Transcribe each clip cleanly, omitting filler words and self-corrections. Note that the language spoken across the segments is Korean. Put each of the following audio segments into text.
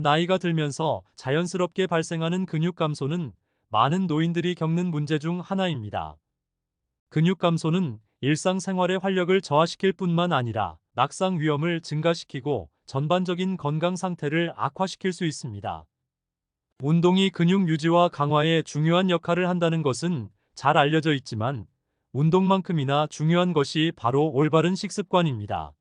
나이가 들면서 자연스럽게 발생하는 근육 감소는 많은 노인들이 겪는 문제 중 하나입니다. 근육 감소는 일상생활의 활력을 저하시킬 뿐만 아니라 낙상 위험을 증가시키고 전반적인 건강 상태를 악화시킬 수 있습니다. 운동이 근육 유지와 강화에 중요한 역할을 한다는 것은 잘 알려져 있지만 운동만큼이나 중요한 것이 바로 올바른 식습관입니다.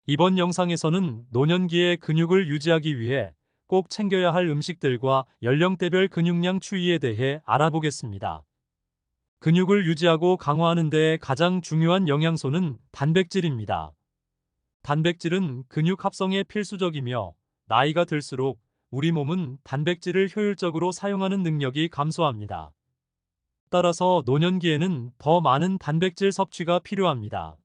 이번 영상에서는 노년기의 근육을 유지하기 위해 꼭 챙겨야 할 음식들과 연령대별 근육량 추이에 대해 알아보겠습니다. 근육을 유지하고 강화하는 데 가장 중요한 영양소는 단백질입니다. 단백질은 근육 합성에 필수적이며 나이가 들수록 우리 몸은 단백질을 효율적으로 사용하는 능력이 감소합니다. 따라서 노년기에는 더 많은 단백질 섭취가 필요합니다.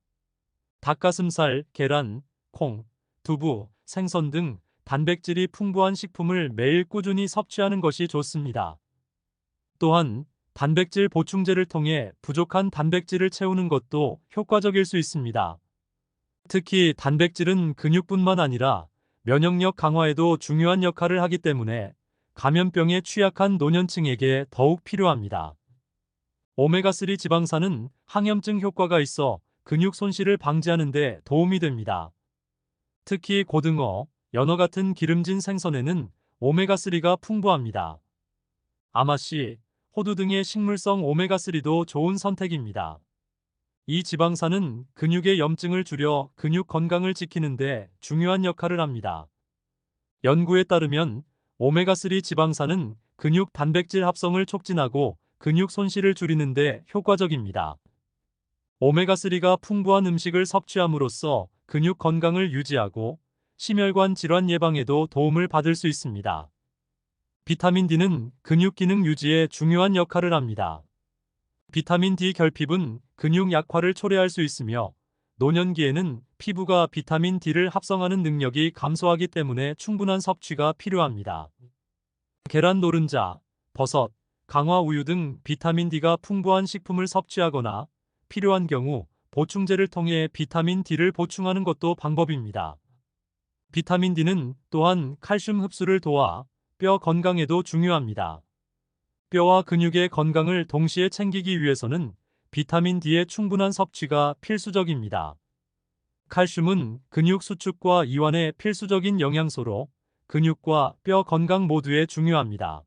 닭가슴살, 계란, 콩, 두부, 생선 등 단백질이 풍부한 식품을 매일 꾸준히 섭취하는 것이 좋습니다. 또한 단백질 보충제를 통해 부족한 단백질을 채우는 것도 효과적일 수 있습니다. 특히 단백질은 근육뿐만 아니라 면역력 강화에도 중요한 역할을 하기 때문에 감염병에 취약한 노년층에게 더욱 필요합니다. 오메가3 지방산은 항염증 효과가 있어 근육 손실을 방지하는 데 도움이 됩니다. 특히 고등어, 연어 같은 기름진 생선에는 오메가3가 풍부합니다. 아마씨, 호두 등의 식물성 오메가3도 좋은 선택입니다. 이 지방산은 근육의 염증을 줄여 근육 건강을 지키는 데 중요한 역할을 합니다. 연구에 따르면 오메가3 지방산은 근육 단백질 합성을 촉진하고 근육 손실을 줄이는 데 효과적입니다. 오메가3가 풍부한 음식을 섭취함으로써 근육 건강을 유지하고 심혈관 질환 예방에도 도움을 받을 수 있습니다. 비타민 D는 근육 기능 유지에 중요한 역할을 합니다. 비타민 D 결핍은 근육 약화를 초래할 수 있으며 노년기에는 피부가 비타민 D를 합성하는 능력이 감소하기 때문에 충분한 섭취가 필요합니다. 계란 노른자, 버섯, 강화 우유 등 비타민 D가 풍부한 식품을 섭취하거나 필요한 경우 보충제를 통해 비타민 D를 보충하는 것도 방법입니다. 비타민 D는 또한 칼슘 흡수를 도와 뼈 건강에도 중요합니다. 뼈와 근육의 건강을 동시에 챙기기 위해서는 비타민 D의 충분한 섭취가 필수적입니다. 칼슘은 근육 수축과 이완에 필수적인 영양소로 근육과 뼈 건강 모두에 중요합니다.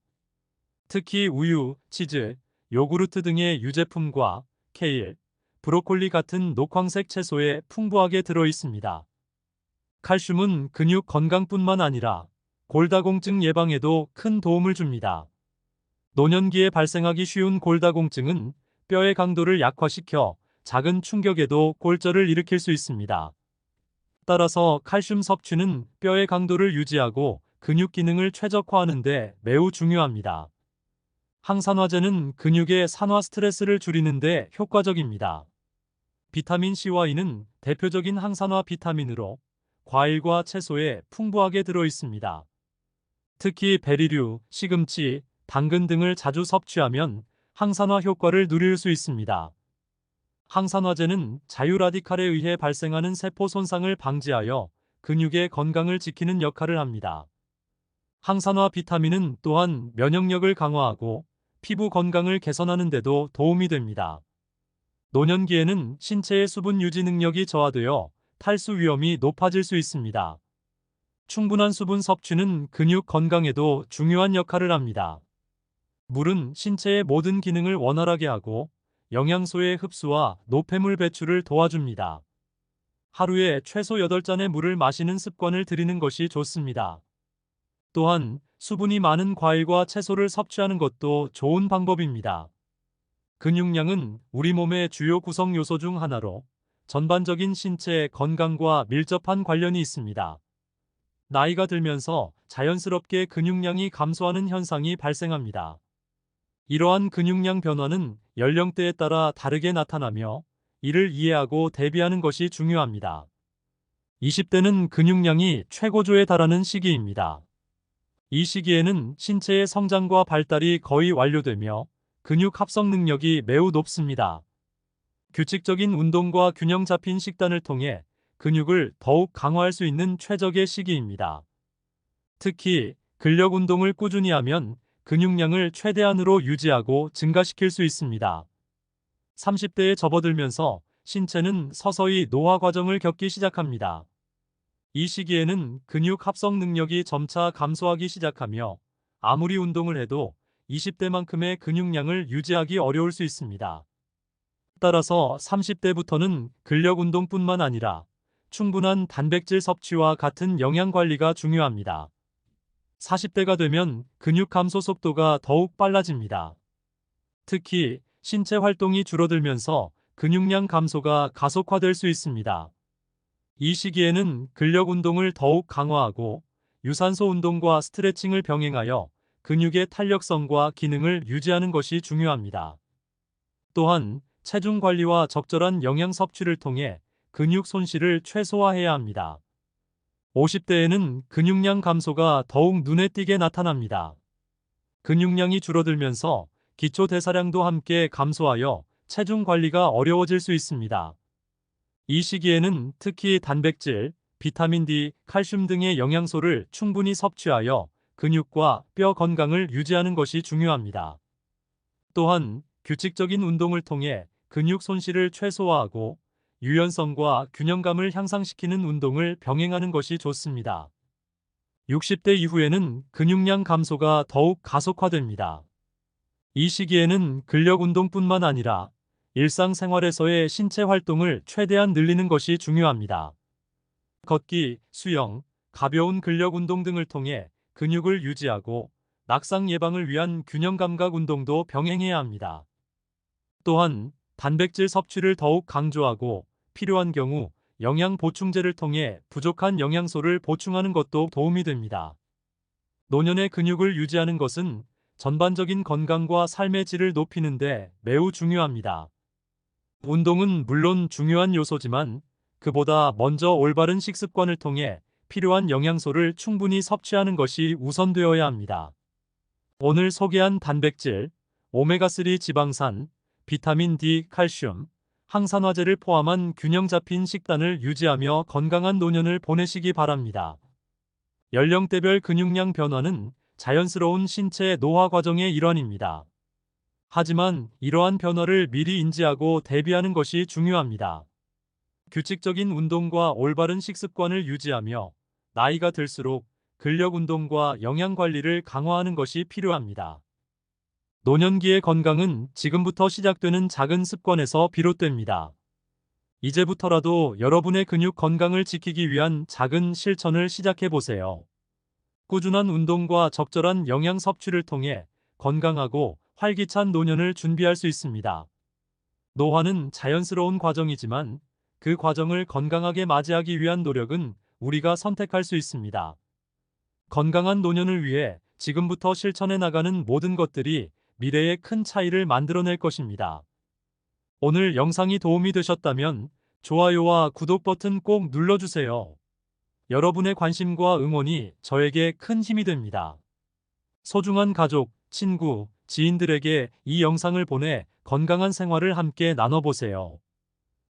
특히 우유, 치즈, 요구르트 등의 유제품과 케일, 브로콜리 같은 녹황색 채소에 풍부하게 들어 있습니다. 칼슘은 근육 건강뿐만 아니라 골다공증 예방에도 큰 도움을 줍니다. 노년기에 발생하기 쉬운 골다공증은 뼈의 강도를 약화시켜 작은 충격에도 골절을 일으킬 수 있습니다. 따라서 칼슘 섭취는 뼈의 강도를 유지하고 근육 기능을 최적화하는 데 매우 중요합니다. 항산화제는 근육의 산화 스트레스를 줄이는 데 효과적입니다. 비타민 C와 E는 대표적인 항산화 비타민으로 과일과 채소에 풍부하게 들어 있습니다. 특히 베리류, 시금치, 당근 등을 자주 섭취하면 항산화 효과를 누릴 수 있습니다. 항산화제는 자유라디칼에 의해 발생하는 세포 손상을 방지하여 근육의 건강을 지키는 역할을 합니다. 항산화 비타민은 또한 면역력을 강화하고 피부 건강을 개선하는 데도 도움이 됩니다. 노년기에는 신체의 수분 유지 능력이 저하되어 탈수 위험이 높아질 수 있습니다. 충분한 수분 섭취는 근육 건강에도 중요한 역할을 합니다. 물은 신체의 모든 기능을 원활하게 하고 영양소의 흡수와 노폐물 배출을 도와줍니다. 하루에 최소 8잔의 물을 마시는 습관을 들이는 것이 좋습니다. 또한 수분이 많은 과일과 채소를 섭취하는 것도 좋은 방법입니다. 근육량은 우리 몸의 주요 구성 요소 중 하나로 전반적인 신체 건강과 밀접한 관련이 있습니다. 나이가 들면서 자연스럽게 근육량이 감소하는 현상이 발생합니다. 이러한 근육량 변화는 연령대에 따라 다르게 나타나며 이를 이해하고 대비하는 것이 중요합니다. 20대는 근육량이 최고조에 달하는 시기입니다. 이 시기에는 신체의 성장과 발달이 거의 완료되며 근육 합성 능력이 매우 높습니다. 규칙적인 운동과 균형 잡힌 식단을 통해 근육을 더욱 강화할 수 있는 최적의 시기입니다. 특히 근력 운동을 꾸준히 하면 근육량을 최대한으로 유지하고 증가시킬 수 있습니다. 30대에 접어들면서 신체는 서서히 노화 과정을 겪기 시작합니다. 이 시기에는 근육 합성 능력이 점차 감소하기 시작하며 아무리 운동을 해도 20대만큼의 근육량을 유지하기 어려울 수 있습니다. 따라서 30대부터는 근력 운동뿐만 아니라 충분한 단백질 섭취와 같은 영양 관리가 중요합니다. 40대가 되면 근육 감소 속도가 더욱 빨라집니다. 특히 신체 활동이 줄어들면서 근육량 감소가 가속화될 수 있습니다. 이 시기에는 근력 운동을 더욱 강화하고 유산소 운동과 스트레칭을 병행하여 근육의 탄력성과 기능을 유지하는 것이 중요합니다. 또한 체중 관리와 적절한 영양 섭취를 통해 근육 손실을 최소화해야 합니다. 50대에는 근육량 감소가 더욱 눈에 띄게 나타납니다. 근육량이 줄어들면서 기초 대사량도 함께 감소하여 체중 관리가 어려워질 수 있습니다. 이 시기에는 특히 단백질, 비타민 D, 칼슘 등의 영양소를 충분히 섭취하여 근육과 뼈 건강을 유지하는 것이 중요합니다. 또한 규칙적인 운동을 통해 근육 손실을 최소화하고 유연성과 균형감을 향상시키는 운동을 병행하는 것이 좋습니다. 60대 이후에는 근육량 감소가 더욱 가속화됩니다. 이 시기에는 근력 운동뿐만 아니라 일상생활에서의 신체 활동을 최대한 늘리는 것이 중요합니다. 걷기, 수영, 가벼운 근력 운동 등을 통해 근육을 유지하고 낙상 예방을 위한 균형 감각 운동도 병행해야 합니다. 또한 단백질 섭취를 더욱 강조하고 필요한 경우 영양 보충제를 통해 부족한 영양소를 보충하는 것도 도움이 됩니다. 노년의 근육을 유지하는 것은 전반적인 건강과 삶의 질을 높이는 데 매우 중요합니다. 운동은 물론 중요한 요소지만 그보다 먼저 올바른 식습관을 통해 필요한 영양소를 충분히 섭취하는 것이 우선되어야 합니다. 오늘 소개한 단백질, 오메가3 지방산, 비타민 D, 칼슘, 항산화제를 포함한 균형 잡힌 식단을 유지하며 건강한 노년을 보내시기 바랍니다. 연령대별 근육량 변화는 자연스러운 신체 노화 과정의 일환입니다. 하지만 이러한 변화를 미리 인지하고 대비하는 것이 중요합니다. 규칙적인 운동과 올바른 식습관을 유지하며 나이가 들수록 근력 운동과 영양 관리를 강화하는 것이 필요합니다. 노년기의 건강은 지금부터 시작되는 작은 습관에서 비롯됩니다. 이제부터라도 여러분의 근육 건강을 지키기 위한 작은 실천을 시작해 보세요. 꾸준한 운동과 적절한 영양 섭취를 통해 건강하고 활기찬 노년을 준비할 수 있습니다. 노화는 자연스러운 과정이지만 그 과정을 건강하게 맞이하기 위한 노력은 우리가 선택할 수 있습니다. 건강한 노년을 위해 지금부터 실천해 나가는 모든 것들이 미래에 큰 차이를 만들어낼 것입니다. 오늘 영상이 도움이 되셨다면 좋아요와 구독 버튼 꼭 눌러주세요. 여러분의 관심과 응원이 저에게 큰 힘이 됩니다. 소중한 가족, 친구, 지인들에게 이 영상을 보내 건강한 생활을 함께 나눠보세요.